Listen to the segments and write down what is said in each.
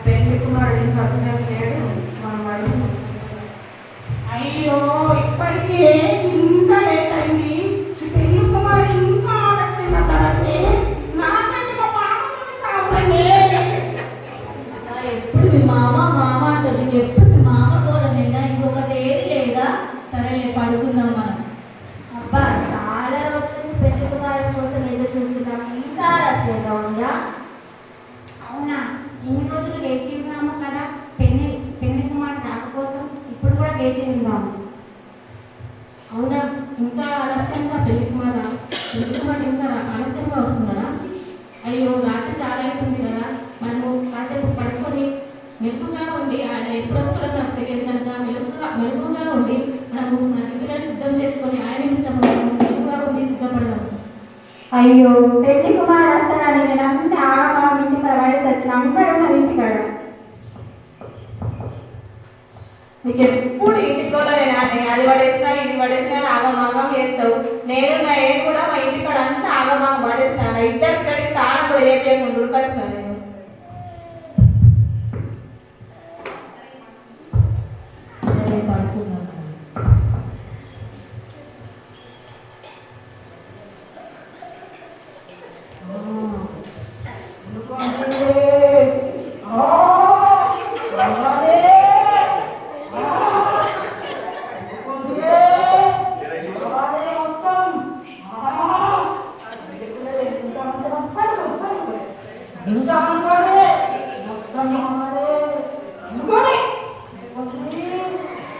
పెళ్లి కుమారుడు లేడు మనం అడుగు. అయ్యో ఇప్పటికీ ఇంకా లేట్ అయింది. పెళ్లి కుమారుడు ఇంకా ఆలస్యం అవుతాడంటే నాకంటే మా మామతో సాగుతండి. ఎప్పుడు మీ మామ మామ అంటుంది, ఎప్పుడు మీ మామ తోలనైనా ఇంకొకటి ఏది లేదా? సరే పడుకుందాం మనం. అబ్బా చాలా రోజులు పెళ్లి కుమారుడు కోసం ఏదో చూస్తున్నాం, ఇంకా ఆలస్యంగా ఉందా? అవునా, ఎన్ని రోజులు వేచి ఉన్నాము కదా పెళ్లి కుమారుడు రాక కోసం. ఇప్పుడు కూడా వేచి ఉన్నాము. అవునా, ఇంకా ఆలస్యంగా పెళ్లి కుమారుడు ఇంకా ఆలస్యంగా వస్తున్నారా? అయ్యో రాత్రి చాలా అవుతుంది కదా, మనము కాసేపు పడుకొని మెలుగుగా ఉండి ఆయన ఎప్పుడు వస్తాడో నాకు తెలియదు కనుక మెలుగుగా ఉండి మనము మన ఇంటిని సిద్ధం చేసుకొని ఆయన మెలుగుగా ఉండి సిద్ధపడదాం. అయ్యో పెళ్లి కుమారుడు వస్తానని నేను అంటే ఆగమా ఇంటికి పడేసి వచ్చిన అందరూ ఉన్నారు ఇంటికాడ. నీకు ఎప్పుడు ఇంటికోలో అది పడేసినా ఇది పడేసినా ఆగమాగం చేస్తావు. నేను కూడా మా ఇంటికాడ అంతా ఆగమాగం పడేసినా ఇద్దరు ఇక్కడికి తాళం కూడా చేయకుండా ఉడకొచ్చినా నేను.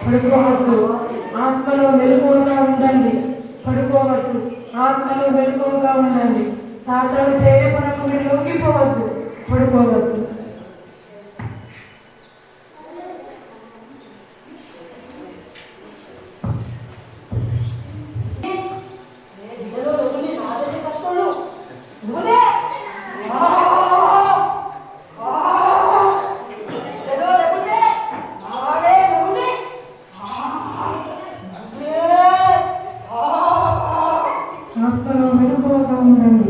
పడుకోవద్దు, ఆత్మలో మెలకువగా ఉండండి. పడుకోవద్దు, ఆత్మలో మెలకువగా ఉండండి. సాతాను ప్రేరేపణకు మీరు లొంగిపోవద్దు. పడుకోవద్దు. ఆత్మలో మెలకువగా ఉండండి.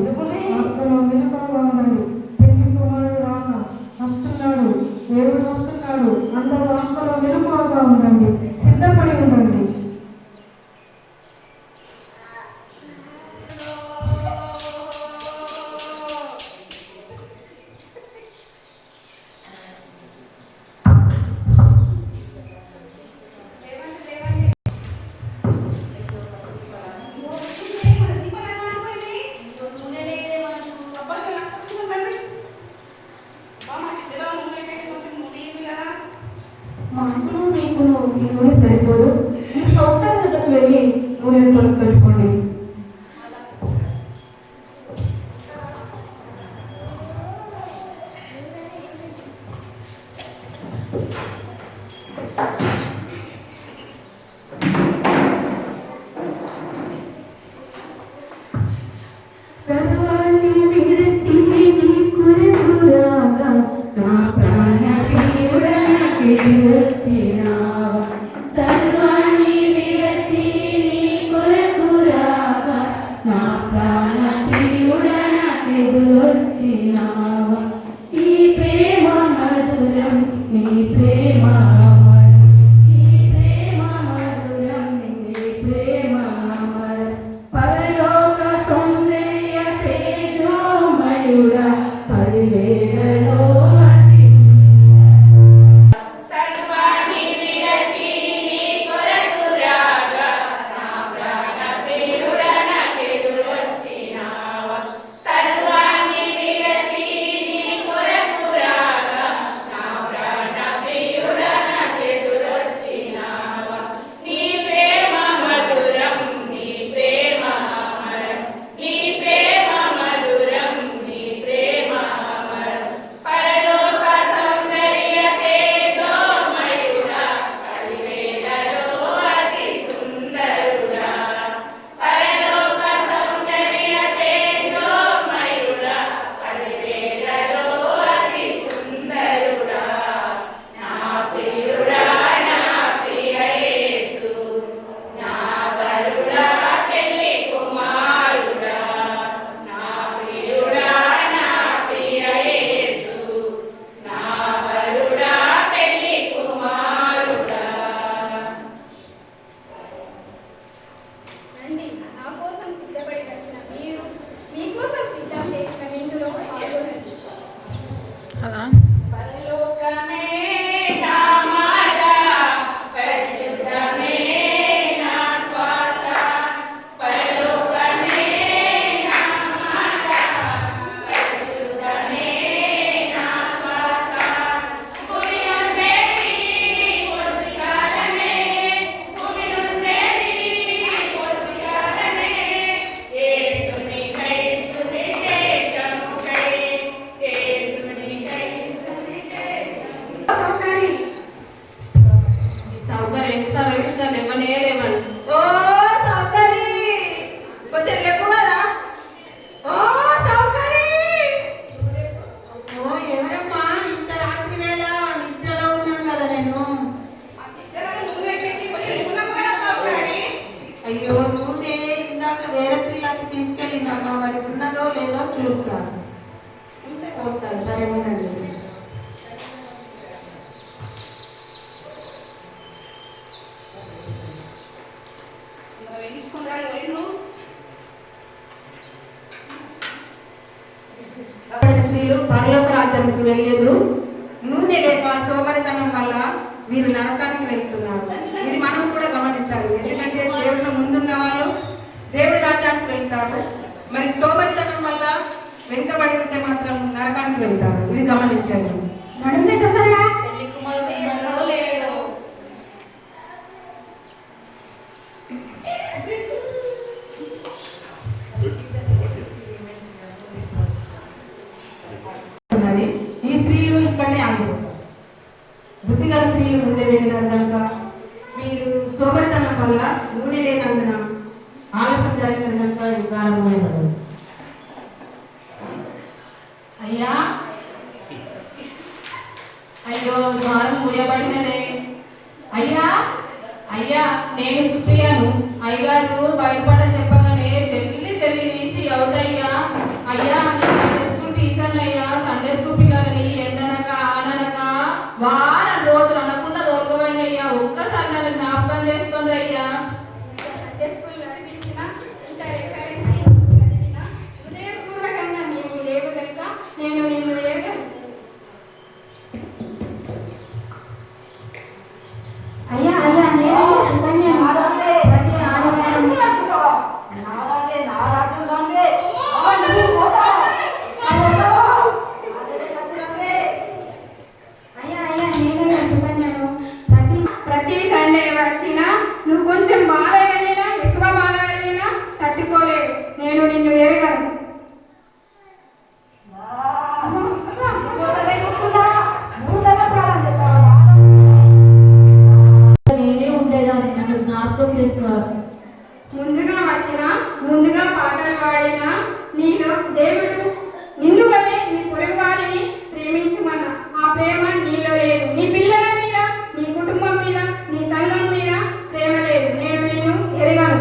ఆత్మలో మెలకువగా ఉండండి. పెళ్లి కుమారుడు రాక వస్తున్నాడు, దేవుడు వస్తున్నాడు. అందరూ ఆత్మలో మెలకువగా ఉండండి, సిద్ధపడి ఉండండి. మా ఇంట్లో మీకు ఈ నూనె సరిపోదు. మీ సొంతం దగ్గరకు వెళ్ళి నూనె కొనుక్కొచ్చుకోండి. సర్వాన్ని విడిచి నీ కొరకురాగా నా ప్రాణ ప్రియుడనకి వచ్చినావా. సర్వాన్ని విడిచి నీ కొరకురాగా నా ప్రాణ ప్రియుడనకి వచ్చినావా. ఈ ప్రేమ మధురం, నీ ప్రేమ అమరం. సౌకర్యం ఎన్నిసార్లు ఇవ్వనే లేవని. ఓ సౌకర్య కొంచెం లేవు కదా. ఓ సౌకర్య, ఓ ఎవరమ్మా ఇంత రాత్రి వేళ నిద్రలో ఉన్నాను కదా నేను. అయ్యో నువ్వే ఇందాక వేరే స్త్రీలకి తీసుకెళ్ళిందమ్మా, మరి ఉన్నదో లేదో చూస్తాను. ఉంటే వస్తాను, సరేనండి. స్త్రీలు పరలోక రాజ్యానికి వెళ్ళేదు. నూనె లేక సోమరితనం వల్ల వీరు నరకానికి వెళ్తున్నారు. ఇది మనం కూడా గమనించాలి. ఎందుకంటే దేవుళ్ళ ముందున్న వాళ్ళు దేవుడి రాజ్యానికి వెళ్తారు, మరి సోమరితనం వల్ల వెనుకబడి ఉంటే మాత్రం నరకానికి వెళ్తారు. ఇది గమనించండి. నడుమే తొందరగా. పెళ్లి కుమారుడు ఉన్నాడో లేడో. ఈ స్త్రీలు ఇక్కడనే ఆగిపోతారు. బుద్ధిగల స్త్రీలు ముందే వెళ్ళినారు కనుక వీరు సోమరితనం వల్ల నూనె లేనందున ఆలస్యం జరిగిన కనుక ఈ ప్రారంభమైనది. అయ్యా, అయ్యో ద్వారం మూయబడినదే. అయ్యా అయ్యా, నేను సుప్రియను. అయ్యగారు బయటపడని చెప్పగానే చెల్లి తీసి అవుతయ్యా. అయ్యా నేను సండే స్కూల్ టీచర్ని అయ్యా. సండే స్కూల్ పిల్లలని ఎండనక ఆననక వారం రోజులు అనకుండా దొరకబడి అయ్యా. ఒక్కసారి నన్ను జ్ఞాపకం చేస్తుంది అయ్యా. సండే స్కూల్ నడిపించిన ఇంకా రెఫరెన్సీ చదివిన హృదయపూర్వకంగా నీవు లేవు కనుక నేను నిన్ను ఎరగను. అయ్యా అయ్యా నేను సుకన్యను. ప్రతి ఆదివారం అయ్యా అయ్యా నేను సుకన్యను. ప్రతి సండే వచ్చినా నువ్వు కొంచెం బాధగలిగినా ఎక్కువ బాధగలిగినా తట్టుకోలేవు. నేను నిన్ను ఎరగను. నేనే ఉండేదాన్ని, నన్ను జ్ఞాపకం చేస్తున్నారు. ముందుగా వచ్చినా ముందుగా పాటలు పాడినా నీలో దేవుడు నిన్ను వలె నీ పొరుగు వారిని ప్రేమించమన్నా ఆ ప్రేమ నీలో లేదు. నీ పిల్లల మీద, నీ కుటుంబం మీద, నీ సంఘం మీద ప్రేమ లేదు. నేను నిన్ను ఎరగను.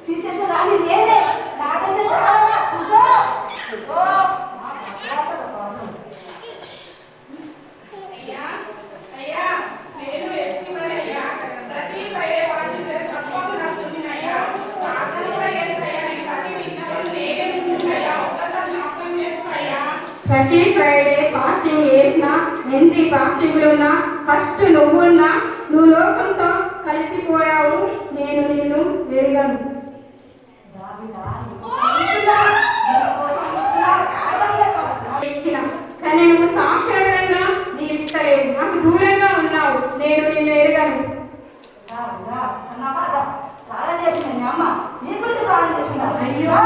తీసేసేదాన్ని నేనే నా దగ్గర ప్రతి ఫ్రైడే ఫాస్టింగ్ చేసినా ఎంత ఫాస్టింగ్లు ఉన్నా ఫస్ట్ నువ్వున్నా నువ్వు లోకంతో కలిసిపోయావు. నేను నిన్ను ఎరగను. ఇచ్చిన కానీ నువ్వు సాక్షాత్గా జీవిస్తలేవు. నాకు దూరంగా ఉన్నావు. నేను నిన్ను ఎరగను. ప్రాణం చేసింది అమ్మ, నీ గురించి ప్రాణం చేసిందా? అయ్యో